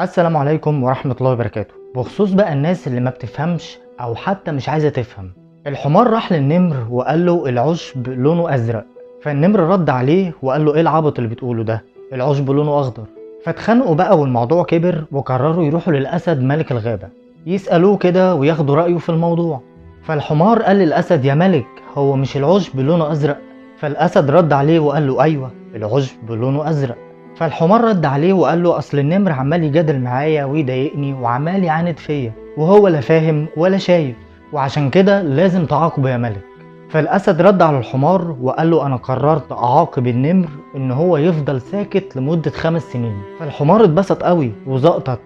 السلام عليكم ورحمة الله وبركاته. بخصوص بقى الناس اللي ما بتفهمش او حتى مش عايزة تفهم، الحمار راح للنمر وقال له العشب لونه ازرق، فالنمر رد عليه وقال له ايه العبط اللي بتقوله ده، العشب لونه اخضر. فاتخانقوا بقى والموضوع كبر وقرروا يروحوا للاسد ملك الغابة يسألوه كده وياخدوا رأيه في الموضوع. فالحمار قال للاسد يا ملك، هو مش العشب لونه ازرق؟ فالاسد رد عليه وقال له ايوه العشب لونه ازرق. فالحمار رد عليه وقال له اصل النمر عمال يجادل معايا ويضايقني وعمال يعاند فيا وهو لا فاهم ولا شايف، وعشان كده لازم تعاقبه يا ملك. فالاسد رد على الحمار وقال له انا قررت اعاقب النمر ان هو يفضل ساكت لمدة 5 سنين. فالحمار اتبسط قوي وزقطت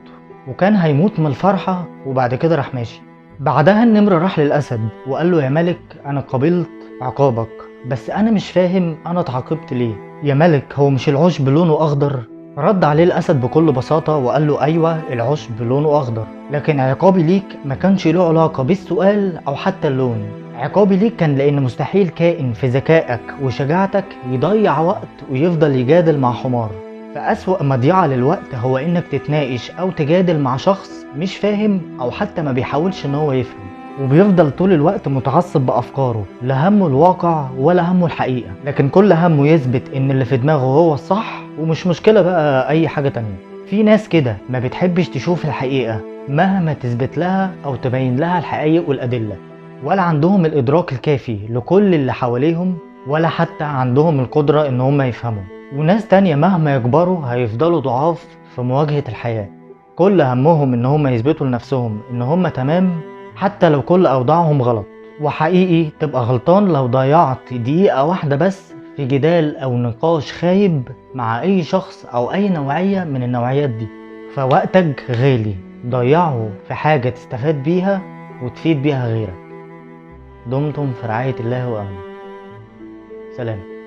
وكان هيموت من الفرحة، وبعد كده راح ماشي. بعدها النمر راح للاسد وقال له يا ملك انا قبلت عقابك، بس انا مش فاهم انا اتعاقبت ليه يا ملك، هو مش العشب لونه اخضر؟ رد عليه الاسد بكل بساطة وقال له ايوه العشب لونه اخضر، لكن عقابي ليك ما كانش له علاقة بالسؤال او حتى اللون. عقابي ليك كان لان مستحيل كائن في ذكائك وشجاعتك يضيع وقت ويفضل يجادل مع حمار. فأسوأ مضيعة للوقت هو انك تتناقش او تجادل مع شخص مش فاهم او حتى ما بيحاولش ان هو يفهم، وبيفضل طول الوقت متعصب بأفكاره، لا همه الواقع ولا همه الحقيقة، لكن كل همه يثبت ان اللي في دماغه هو الصح، ومش مشكلة بقى اي حاجة تانية. في ناس كده ما بتحبش تشوف الحقيقة مهما تثبت لها او تبين لها الحقائق والأدلة، ولا عندهم الإدراك الكافي لكل اللي حواليهم، ولا حتى عندهم القدرة ان هم يفهموا. وناس تانية مهما يكبروا هيفضلوا ضعاف في مواجهة الحياة، كل همهم ان هم يثبتوا لنفسهم ان هم تمام حتى لو كل اوضاعهم غلط. وحقيقي تبقى غلطان لو ضيعت دقيقة واحدة بس في جدال او نقاش خايب مع اي شخص او اي نوعية من النوعيات دي. فوقتك غالي، ضيعه في حاجة تستفاد بيها وتفيد بيها غيرك. دمتم في رعاية الله وأمنه. سلام.